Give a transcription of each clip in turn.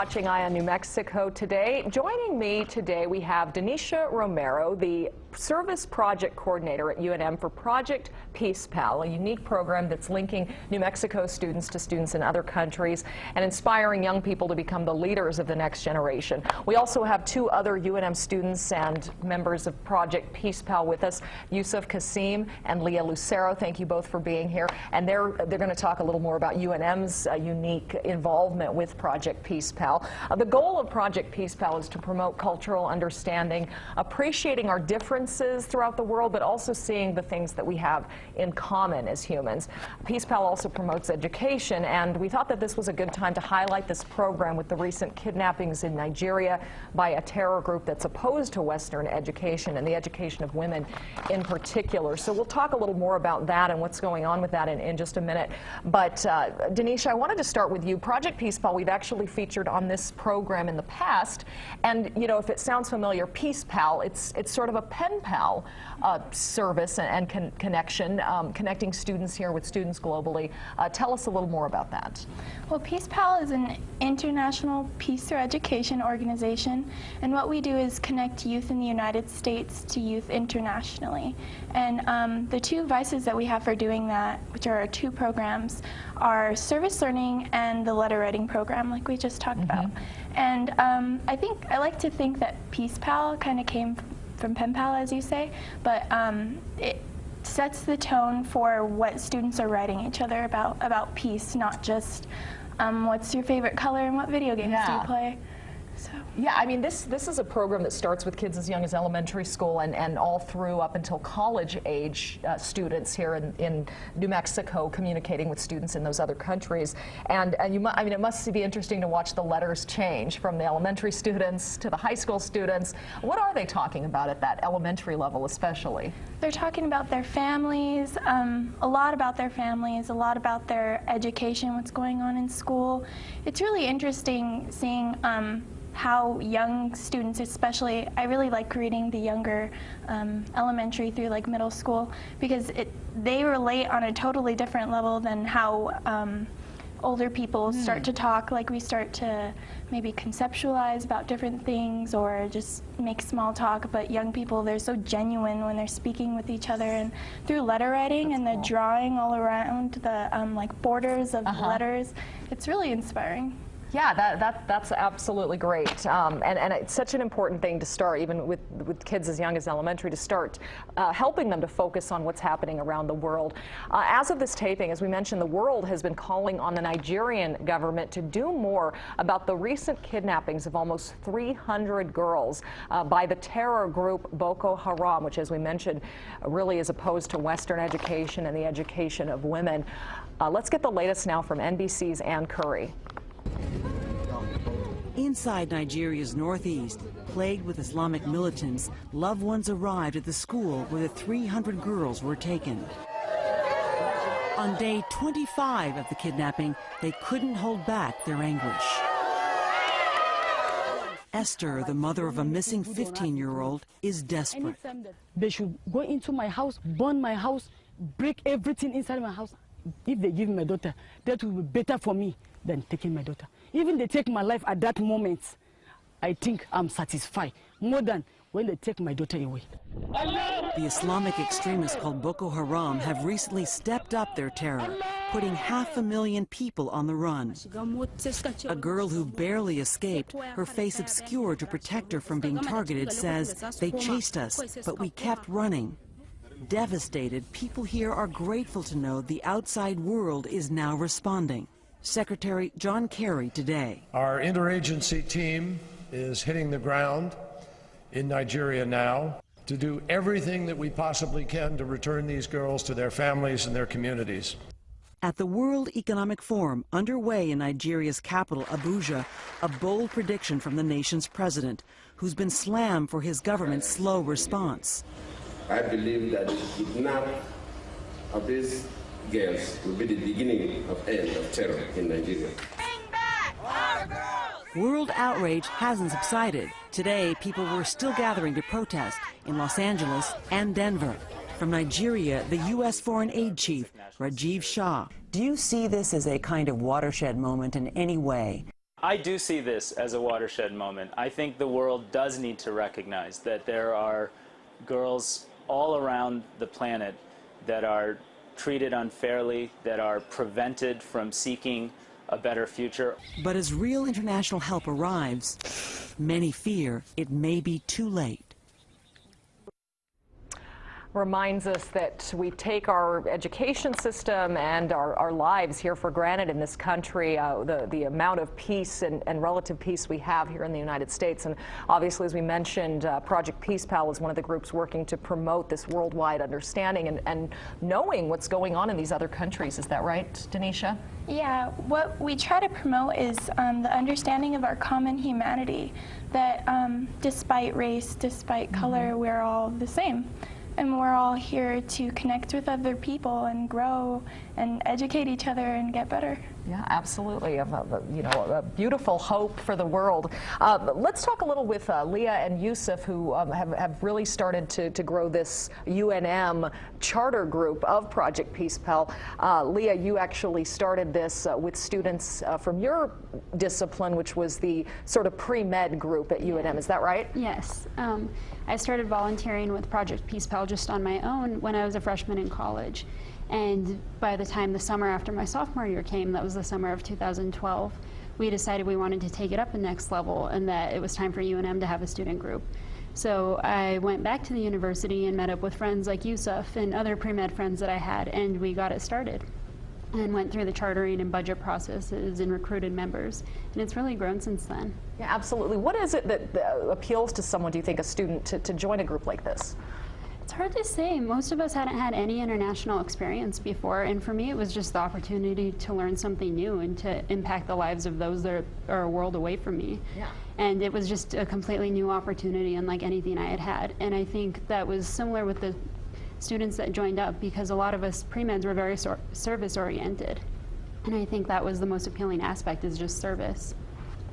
Watching Eye on New Mexico today. Joining me today, we have Denisha Romero, the Service Project Coordinator at UNM for Project Peace Pal, a unique program that's linking New Mexico students to students in other countries and inspiring young people to become the leaders of the next generation. We also have two other UNM students and members of Project Peace Pal with us, Yusuf Kasim and Leah Lucero. Thank you both for being here. And they're going to talk a little more about UNM's unique involvement with Project Peace Pal. The goal of Project Peace Pal is to promote cultural understanding, appreciating our differences throughout the world, but also seeing the things that we have in common as humans. Peace Pal also promotes education, and we thought that this was a good time to highlight this program with the recent kidnappings in Nigeria by a terror group that's opposed to Western education and the education of women in particular. So we'll talk a little more about that and what's going on with that in just a minute. But Denisha, I wanted to start with you. Project Peace Pal, we've actually featured on this program in the past, and you know, if it sounds familiar, Peace Pal, it's sort of a pen pal service and connection, connecting students here with students globally. Tell us a little more about that. Well, Peace Pal is an international peace through education organization, and what we do is connect youth in the United States to youth internationally. And the two vices that we have for doing that, which are our two programs, are service learning and the letter writing program, like we just talked about. And I like to think that Peace Pal kind of came from pen pal, as you say, but it sets the tone for what students are writing each other about peace, not just what's your favorite color and what video games do you play. So. Yeah, I mean, this is a program that starts with kids as young as elementary school and all through up until college age students here in New Mexico, communicating with students in those other countries. And I mean, it must be interesting to watch the letters change from the elementary students to the high school students. What are they talking about at that elementary level especially? They're talking about their families, a lot about their families, a lot about their education, what's going on in school. It's really interesting seeing how young students, especially, I really like reading the younger elementary through like middle school, because they relate on a totally different level than how older people start to talk. Like, we start to maybe conceptualize about different things or just make small talk, but young people, they're so genuine when they're speaking with each other, and through letter writing and the drawing all around the like borders of letters, it's really inspiring. Yeah, that's absolutely great, and it's such an important thing to start, even with kids as young as elementary, to start helping them to focus on what's happening around the world. As of this taping, as we mentioned, the world has been calling on the Nigerian government to do more about the recent kidnappings of almost 300 girls by the terror group Boko Haram, which, as we mentioned, really is opposed to Western education and the education of women. Let's get the latest now from NBC's Ann Curry. Inside Nigeria's northeast, plagued with Islamic militants, loved ones arrived at the school where the 300 girls were taken. On day 25 of the kidnapping, they couldn't hold back their anguish. Esther, the mother of a missing 15-year-old, is desperate. They should go into my house, burn my house, break everything inside my house. If they give me my daughter, that will be better for me than taking my daughter. Even they take my life at that moment, I think I'm satisfied, more than when they take my daughter away. The Islamic extremists called Boko Haram have recently stepped up their terror, putting 500,000 people on the run. A girl who barely escaped, her face obscured to protect her from being targeted, says, "They chased us, but we kept running." Devastated, people here are grateful to know the outside world is now responding. Secretary John Kerry today. Our interagency team is hitting the ground in Nigeria now to do everything that we possibly can to return these girls to their families and their communities. At the World Economic Forum underway in Nigeria's capital, Abuja, a bold prediction from the nation's president, who's been slammed for his government's slow response. I believe that the kidnap of these girls will be the beginning of end of terror in Nigeria. Bring back our girls! World outrage hasn't subsided. Today, people were still gathering to protest in Los Angeles and Denver. From Nigeria, the U.S. Foreign Aid Chief, Rajiv Shah. Do you see this as a kind of watershed moment in any way? I do see this as a watershed moment. I think the world does need to recognize that there are girls all around the planet that are treated unfairly, that are prevented from seeking a better future. But as real international help arrives, many fear it may be too late. Reminds us that we take our education system and our lives here for granted in this country, the amount of peace and relative peace we have here in the United States. And obviously, as we mentioned, Project Peace Pal is one of the groups working to promote this worldwide understanding and knowing what's going on in these other countries. Is that right, Denisha? Yeah, what we try to promote is the understanding of our common humanity, that despite race, despite color, we're all the same. And we're all here to connect with other people and grow and educate each other and get better. Yeah, absolutely. A beautiful hope for the world. Let's talk a little with Leah and Yusuf, who have really started to grow this UNM charter group of Project Peace Pal. Leah, you actually started this with students from your discipline, which was the sort of pre-med group at UNM. Is that right? Yes. I started volunteering with Project Peace Pal just on my own when I was a freshman in college. And by the time the summer after my sophomore year came, that was the summer of 2012, we decided we wanted to take it up the next level and that it was time for UNM to have a student group. So I went back to the university and met up with friends like Yusuf and other pre-med friends that I had, and we got it started and went through the chartering and budget processes and recruited members. And it's really grown since then. Yeah, absolutely. What is it that appeals to someone, do you think, a student to join a group like this? It's hard to say. Most of us hadn't had any international experience before, and for me it was just the opportunity to learn something new and to impact the lives of those that are a world away from me. Yeah. And it was just a completely new opportunity, unlike anything I had had. And I think that was similar with the students that joined up, because a lot of us pre-meds were very service-oriented. And I think that was the most appealing aspect, is just service.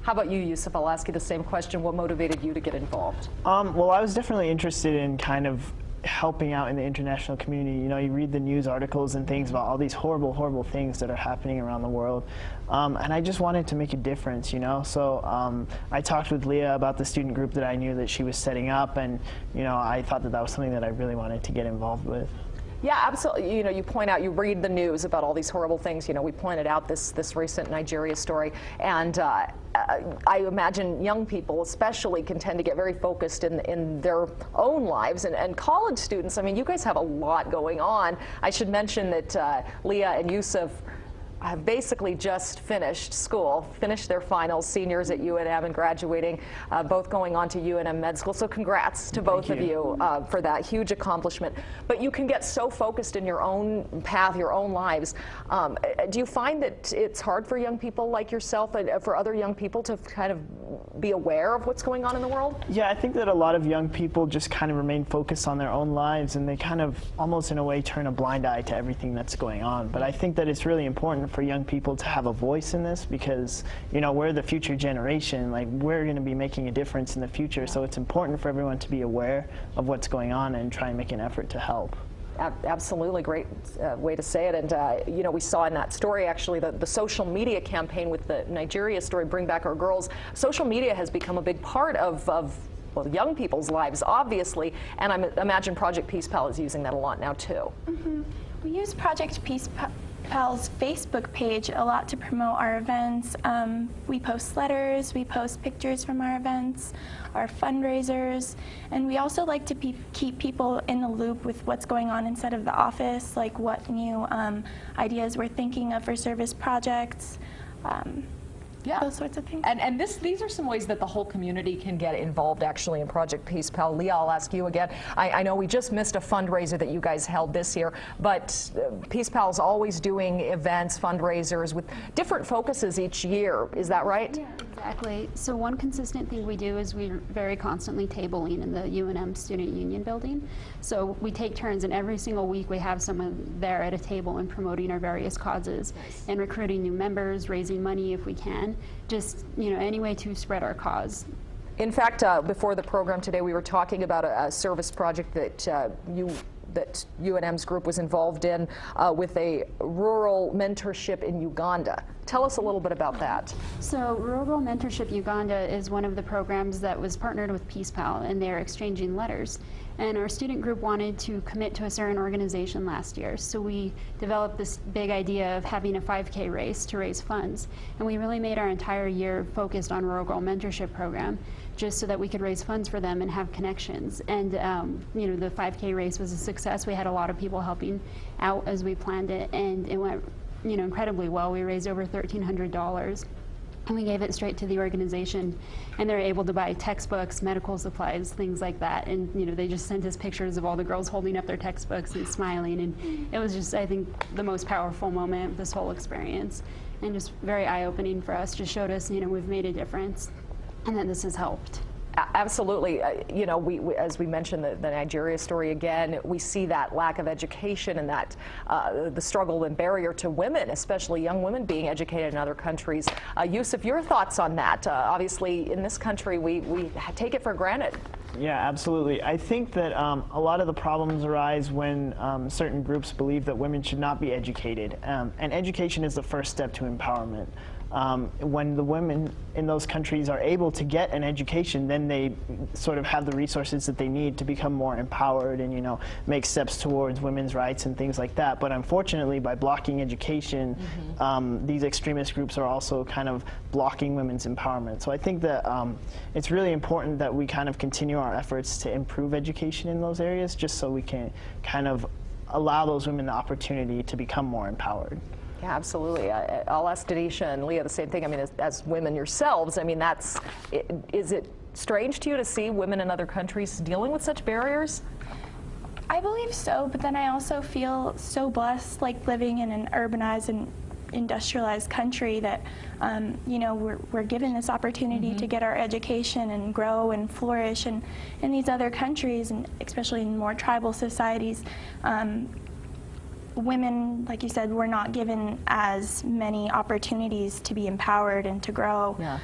How about you, Yusuf? I'll ask you the same question. What motivated you to get involved? Well, I was definitely interested in kind of helping out in the international community. You know, you read the news articles and things about all these horrible, horrible things that are happening around the world. And I just wanted to make a difference, you know. So I talked with Leah about the student group that I knew that she was setting up, and, you know, I thought that that was something that I really wanted to get involved with. Yeah, absolutely. You know, you point out, you read the news about all these horrible things. You know, we pointed out this recent Nigeria story, and I imagine young people especially can tend to get very focused in their own lives, and college students, I mean, you guys have a lot going on. I should mention that Leah and Yusuf have basically just finished school, finished their finals, seniors at UNM and graduating, both going on to UNM Med School. So congrats to both of you for that huge accomplishment. But you can get so focused in your own path, your own lives. Do you find that it's hard for young people like yourself and for other young people to kind of be aware of what's going on in the world? Yeah, I think that a lot of young people just kind of remain focused on their own lives, and they kind of almost in a way turn a blind eye to everything that's going on. But I think that it's really important for young people to have a voice in this, because, you know, we're the future generation. Like, we're going to be making a difference in the future, so it's important for everyone to be aware of what's going on and try and make an effort to help. Absolutely, great way to say it. And you know, we saw in that story actually the social media campaign with the Nigeria story, Bring Back Our Girls. Social media has become a big part of well, young people's lives, obviously, and I imagine Project Peace Pal is using that a lot now too. Mm-hmm. We use Project Peace Pal's Facebook page a lot to promote our events. We post letters, we post pictures from our events, our fundraisers, and we also like to keep people in the loop with what's going on inside of the office, like what new ideas we're thinking of for service projects. Yeah, those sorts of things. And these are some ways that the whole community can get involved actually in Project Peace Pal. Leah, I'll ask you again. I know we just missed a fundraiser that you guys held this year, but Peace Pal is always doing events, fundraisers with different focuses each year. Is that right? Yeah, exactly. So one consistent thing we do is we're very constantly tabling in the UNM Student Union building. So we take turns, and every single week we have someone there at a table and promoting our various causes and recruiting new members, raising money if we can. Just, you know, any way to spread our cause. In fact, before the program today, we were talking about a service project that that UNM's group was involved in with a rural mentorship in Uganda. Tell us a little bit about that. So Rural Girl Mentorship Uganda is one of the programs that was partnered with Peace Pal, and they're exchanging letters. And our student group wanted to commit to a certain organization last year, so we developed this big idea of having a 5K race to raise funds. And we really made our entire year focused on Rural Girl Mentorship Program, just so that we could raise funds for them and have connections. And you know, the 5K race was a success. We had a lot of people helping out as we planned it, and it went, you know, incredibly well. We raised over $1,300. And we gave it straight to the organization, and they're able to buy textbooks, medical supplies, things like that. And you know, they just sent us pictures of all the girls holding up their textbooks and smiling, and it was just, I think, the most powerful moment of this whole experience, and just very eye-opening for us. Just showed us, you know, we've made a difference, and that this has helped. Absolutely. You know, as we mentioned the Nigeria story again, we see that lack of education and that the struggle and barrier to women, especially young women, being educated in other countries. Yusuf, your thoughts on that? Obviously, in this country, we take it for granted. Yeah, absolutely. I think that a lot of the problems arise when certain groups believe that women should not be educated. And education is the first step to empowerment. When the women in those countries are able to get an education, then they sort of have the resources that they need to become more empowered and, you know, make steps towards women's rights and things like that. But unfortunately, by blocking education, these extremist groups are also kind of blocking women's empowerment. So I think that it's really important that we kind of continue our efforts to improve education in those areas, just so we can kind of allow those women the opportunity to become more empowered. Yeah, absolutely. I'll ask Denisha and Leah the same thing. I mean, as women yourselves, I mean, is it strange to you to see women in other countries dealing with such barriers? I believe so, but then I also feel so blessed, like living in an urbanized and industrialized country, that you know, we're given this opportunity to get our education and grow and flourish. And in these other countries, and especially in more tribal societies, women, like you said, were not given as many opportunities to be empowered and to grow. Yeah.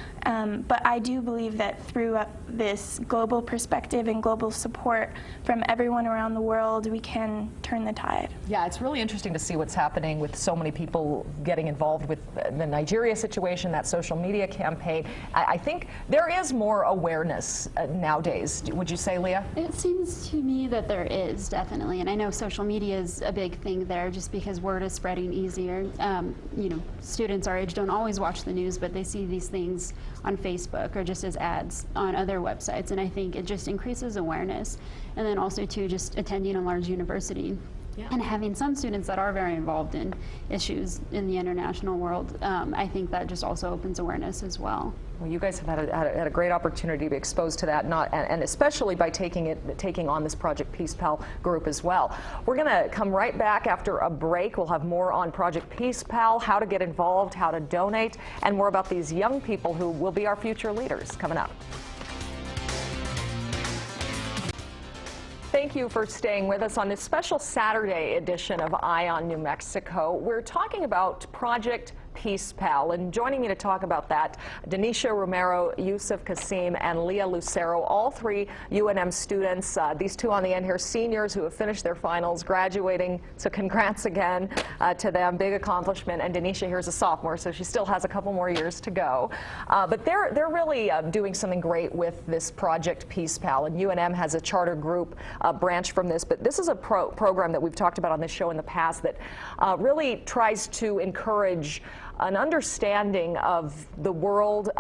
But I do believe that through this global perspective and global support from everyone around the world, we can turn the tide. Yeah, it's really interesting to see what's happening with so many people getting involved with the Nigeria situation, that social media campaign. I think there is more awareness nowadays. Would you say, Leah? It seems to me that there is, definitely. And I know social media is a big thing there, just because word is spreading easier. You know, students our age don't always watch the news, but they see these things on Facebook or just as ads on other websites, and I think it just increases awareness. And then also too, just attending a large university and having some students that are very involved in issues in the international world, I think that just also opens awareness as well. Well, you guys have had a great opportunity to be exposed to that, and especially by taking on this Project Peace Pal group as well. We're going to come right back after a break. We'll have more on Project Peace Pal, how to get involved, how to donate, and more about these young people who will be our future leaders coming up. Thank you for staying with us on this special Saturday edition of Eye on New Mexico. We're talking about Project Peace Pal, and joining me to talk about that, Denisha Romero, Yusuf Kasim, and Leah Lucero, all three UNM students. These two on the end here, seniors who have finished their finals, graduating, so congrats again to them, big accomplishment. And Denisha here's a sophomore, so she still has a couple more years to go. But they're really doing something great with this Project Peace Pal, and UNM has a charter group branch from this, but this is a program that we've talked about on this show in the past that really tries to encourage an understanding of the world,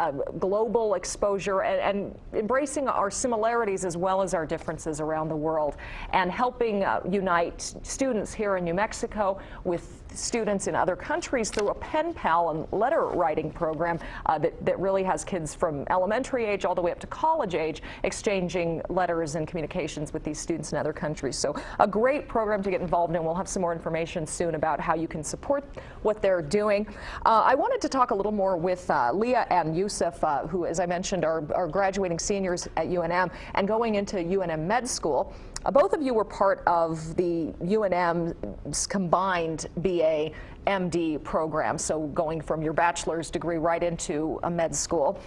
global exposure, and embracing our similarities as well as our differences around the world, and helping unite students here in New Mexico with students in other countries through a pen pal and letter writing program that really has kids from elementary age all the way up to college age exchanging letters and communications with these students in other countries. So a great program to get involved in. We'll have some more information soon about how you can support what they're doing. I wanted to talk a little more with Leah and Yusuf, who, as I mentioned, are graduating seniors at UNM and going into UNM Med School. Both of you were part of the UNM's combined BA MD program, so going from your bachelor's degree right into a med school.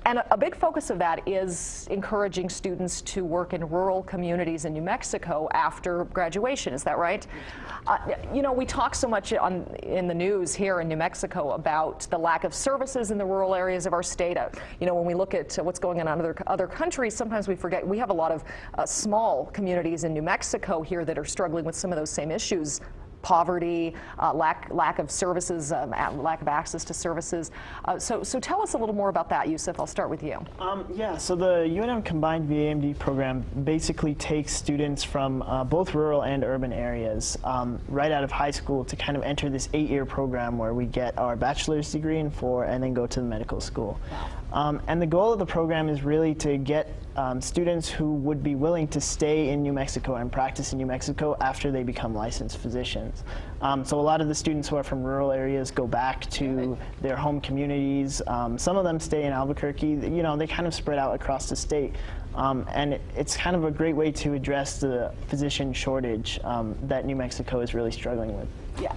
And a big focus of that is encouraging students to work in rural communities in New Mexico after graduation. Is that right? You know, we talk so much in the news here in New Mexico about the lack of services in the rural areas of our state. You know, when we look at what's going on in other countries, sometimes we forget we have a lot of small communities in New Mexico here that are struggling with some of those same issues. Poverty, lack of services, lack of access to services. So tell us a little more about that, Yusuf. I'll start with you. Yeah, so the UNM Combined BAMD program basically takes students from both rural and urban areas right out of high school to kind of enter this 8-year program where we get our bachelor's degree in 4 and then go to the medical school. Wow. And the goal of the program is really to get students who would be willing to stay in New Mexico and practice in New Mexico after they become licensed physicians. So a lot of the students who are from rural areas go back to their home communities. Some of them stay in Albuquerque. You know, they kind of spread out across the state. And it's kind of a great way to address the physician shortage that New Mexico is really struggling with. Yeah.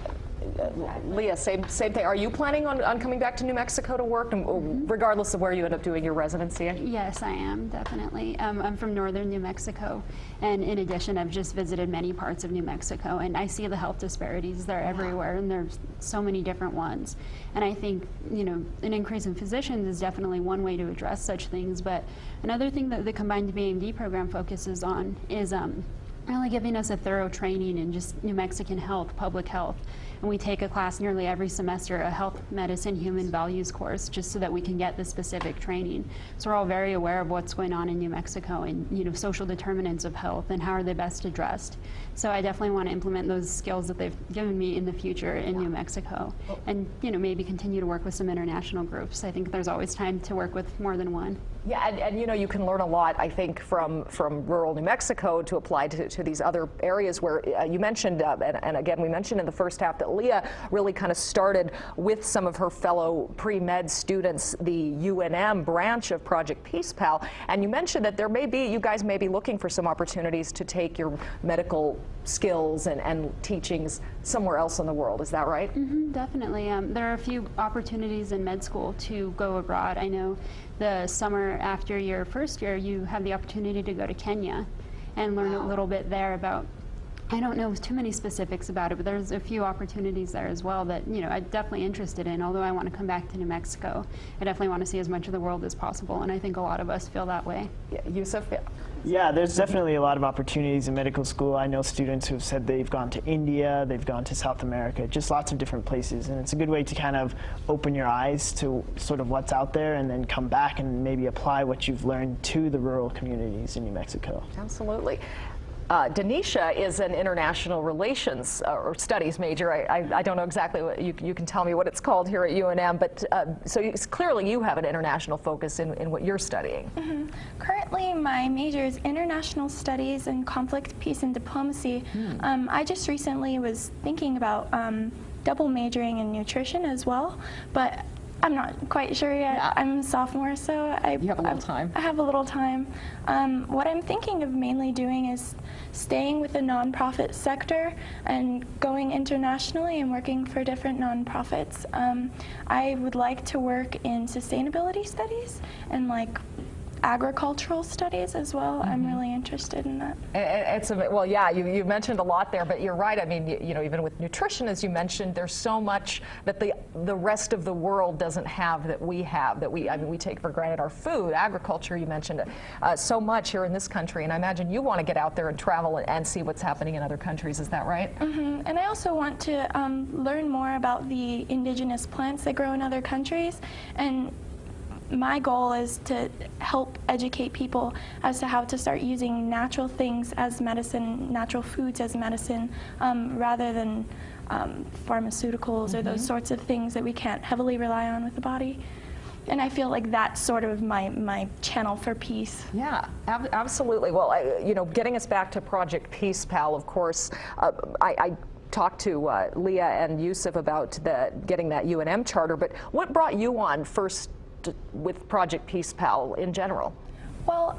Leah, same thing. Are you planning on coming back to New Mexico to work, regardless of where you end up doing your residency? Yes, I am, definitely. I'm from northern New Mexico, and in addition, I've just visited many parts of New Mexico, and I see the health disparities. They're everywhere, and there's so many different ones. And I think, you know, an increase in physicians is definitely one way to address such things, but another thing that the Combined BAMD program focuses on is really giving us a thorough training in just New Mexican health, public health. And we take a class nearly every semester, a health, medicine, human values course, just so that we can get the specific training. So we're all very aware of what's going on in New Mexico and, you know, social determinants of health and how are they best addressed. So I definitely want to implement those skills that they've given me in the future in New Mexico, and, you know, maybe continue to work with some international groups. I think there's always time to work with more than one. Yeah, and you know, you can learn a lot, I think, from rural New Mexico to apply to these other areas where you mentioned, and again, we mentioned in the first half that Leah really kind of started with some of her fellow pre-med students, the UNM branch of Project Peace Pal, and you mentioned that you guys may be looking for some opportunities to take your medical skills and teachings somewhere else in the world. Is that right? Definitely. There are a few opportunities in med school to go abroad. I know the summer after your first year, you have the opportunity to go to Kenya and learn a little bit there about, I don't know too many specifics about it, but there's a few opportunities there as well that, you know, I'm definitely interested in. Although I want to come back to New Mexico, I definitely want to see as much of the world as possible, and I think a lot of us feel that way. Yeah, Yusuf? Yeah. Yeah, there's definitely a lot of opportunities in medical school. I know students who've said they've gone to India, they've gone to South America, just lots of different places. And it's a good way to kind of open your eyes to sort of what's out there and then come back and maybe apply what you've learned to the rural communities in New Mexico. Absolutely. Denisha is an international relations or studies major. I don't know exactly what you can tell me what it's called here at UNM, but so clearly you have an international focus in what you're studying. Currently, my major is international studies and conflict, peace, and diplomacy. I just recently was thinking about double majoring in nutrition as well, but I'm not quite sure yet. Yeah. I'm a sophomore, so you have a little time. I have a little time. What I'm thinking of mainly doing is staying with the nonprofit sector and going internationally and working for different nonprofits. I would like to work in sustainability studies and like agricultural studies as well. I'm really interested in that. Well, yeah, you mentioned a lot there, but you're right. I mean, you know, even with nutrition, as you mentioned, there's so much that the rest of the world doesn't have that we have, I mean, we take for granted our food, agriculture, you mentioned so much here in this country, and I imagine you want to get out there and travel and see what's happening in other countries. Is that right? And I also want to learn more about the indigenous plants that grow in other countries, and my goal is to help educate people as to how to start using natural things as medicine, natural foods as medicine, rather than pharmaceuticals or those sorts of things that we can't heavily rely on with the body. And I feel like that's sort of my channel for peace. Yeah, absolutely. Well, you know, getting us back to Project Peace Pal, of course, I talked to Leah and Yusuf about getting that UNM charter, but what brought you on first with Project Peace Pal in general? Well,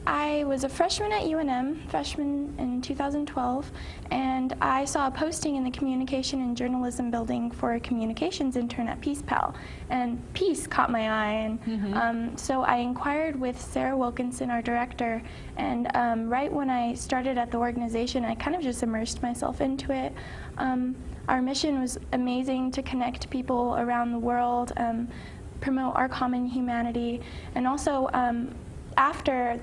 I was a freshman at UNM, freshman in 2012, and I saw a posting in the Communication and Journalism building for a communications intern at Peace Pal, and Peace caught my eye, and so I inquired with Sarah Wilkinson, our director, and right when I started at the organization, I kind of just immersed myself into it. Our mission was amazing, to connect people around the world, promote our common humanity, and also after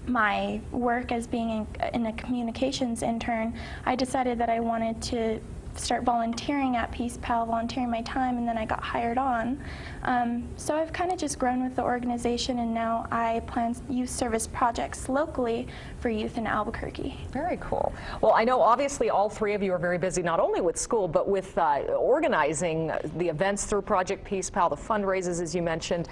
my work as being in a communications intern, I decided that I wanted to start volunteering at Peace Pal, volunteering my time, and then I got hired on. So I've kind of just grown with the organization, and now I plan youth service projects locally for youth in Albuquerque. Very cool. Well, I know obviously all three of you are very busy, not only with school, but with organizing the events through Project Peace Pal, the fundraisers, as you mentioned,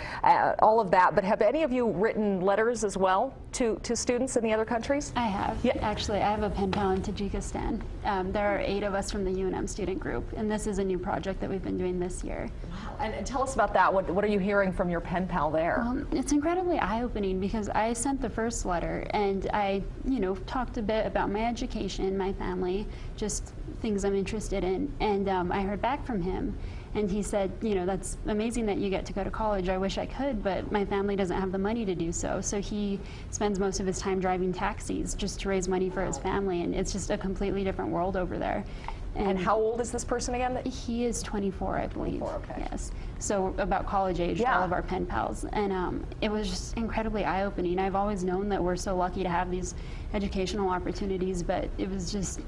all of that. But have any of you written letters as well to students in the other countries? I have. Yeah. Actually, I have a pen pal in Tajikistan. There are 8 of us from the UNM student group, and this is a new project that we've been doing this year. Wow. And tell us about that. What are you hearing from your pen pal there? It's incredibly eye-opening, because I sent the first letter, and I, talked a bit about my education, my family, just things I'm interested in, and I heard back from him. And he said, that's amazing that you get to go to college. I wish I could, but my family doesn't have the money to do so. So he spends most of his time driving taxis just to raise money for his family, and it's just a completely different world over there. And how old is this person again? He is 24, I believe. 24, okay. Yes. So about college age, Yeah. all of our pen pals. And it was just incredibly eye-opening. I've always known that we're so lucky to have these educational opportunities, but it was just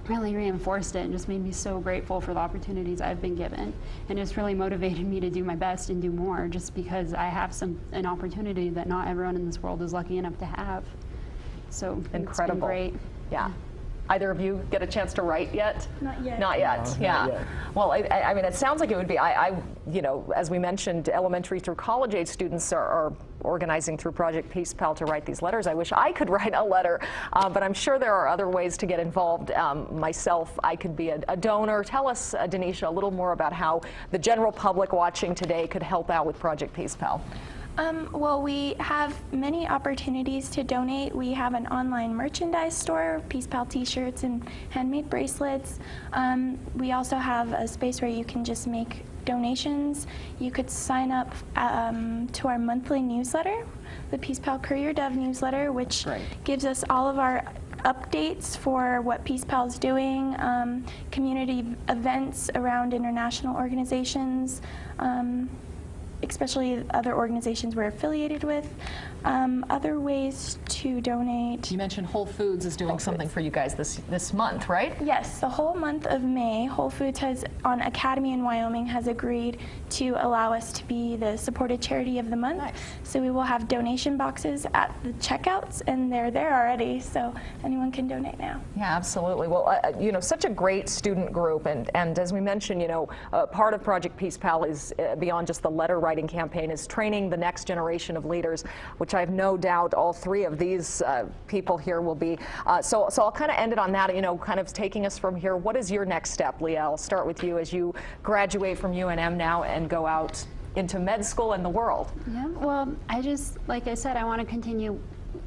really reinforced it and just made me so grateful for the opportunities I've been given. And it's really motivated me to do my best and do more, just because I have an opportunity that not everyone in this world is lucky enough to have. So Incredible. It's been great. Yeah. Either of you get a chance to write yet? Not yet. Not yet, No, yeah. not yet. Well, I mean, it sounds like it would be, as we mentioned, elementary through college age students are organizing through Project Peace Pal to write these letters. I wish I could write a letter, but I'm sure there are other ways to get involved. Myself, I could be a donor. Tell us, Denisha, a little more about how the general public watching today could help out with Project Peace Pal. Well, we have many opportunities to donate. We have an online merchandise store, Peace Pal t-shirts and handmade bracelets. We also have a space where you can just make donations. You could sign up to our monthly newsletter, the Peace Pal Courier Dove newsletter, which gives us all of our updates for what Peace Pal is doing, community events around international organizations, especially other organizations we're affiliated with. Other ways to donate. You mentioned Whole Foods is doing something for you guys this month, right? Yes, the whole month of May, Whole Foods on Academy in Wyoming has agreed to allow us to be the supported charity of the month. Nice. So we will have donation boxes at the checkouts, and they're there already, so anyone can donate now. Yeah, absolutely. Well, such a great student group, and as we mentioned, part of Project Peace Pal is beyond just the letter writing campaign, is training the next generation of leaders, which I have no doubt all three of these people here will be. So I'll kind of end it on that, kind of taking us from here. What is your next step, Leah? I'll start with you as you graduate from UNM now and go out into med school and the world. Yeah, well, like I said, I want to continue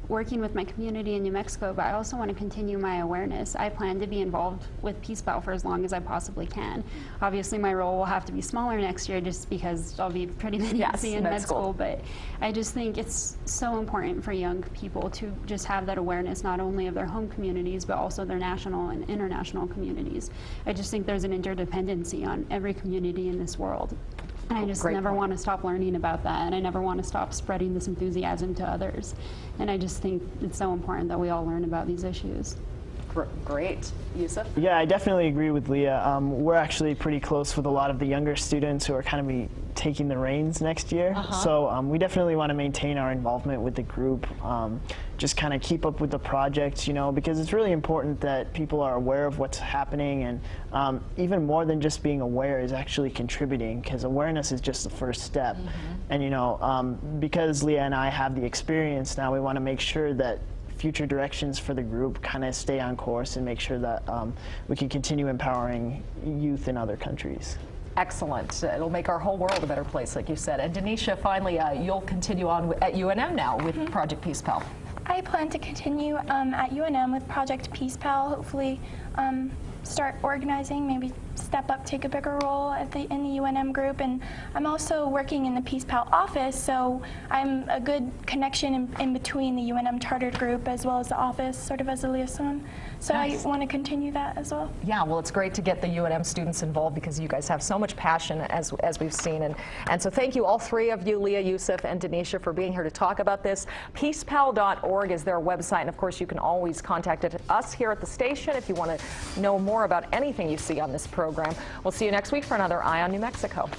working with my community in New Mexico, but I also want to continue my awareness. I plan to be involved with Peace Pal for as long as I possibly can. Obviously, my role will have to be smaller next year just because I'll be pretty busy in med school, but I just think it's so important for young people to just have that awareness, not only of their home communities, but also their national and international communities. I just think there's an interdependency on every community in this world. And I just never want to stop learning about that, and I never want to stop spreading this enthusiasm to others. And I just think it's so important that we all learn about these issues. Great. Yusuf? Yeah, I definitely agree with Leah. We're actually pretty close with a lot of the younger students who are kind of be taking the reins next year. So we definitely want to maintain our involvement with the group, just kind of keep up with the project, because it's really important that people are aware of what's happening, and even more than just being aware is actually contributing, because awareness is just the first step. And because Leah and I have the experience now, we want to make sure that future directions for the group kind of stay on course and make sure that we can continue empowering youth in other countries. excellent. It'll make our whole world a better place, like you said. And Denisha, finally, you'll continue on at UNM now with Project Peace Pal. I plan to continue at UNM with Project Peace Pal, hopefully start organizing, maybe step up, take a bigger role in the UNM group. And I'm also working in the Peace Pal office, so I'm a good connection in between the UNM chartered group as well as the office, sort of as a liaison. So nice. I want to continue that as well. Yeah, well, it's great to get the UNM students involved because you guys have so much passion, as we've seen. And so thank you, all three of you, Leah, Yusuf, and Denisha, for being here to talk about this. Peacepal.org is their website, and of course you can always contact us here at the station if you want to know more about anything you see on this program. We'll see you next week for another Eye on New Mexico.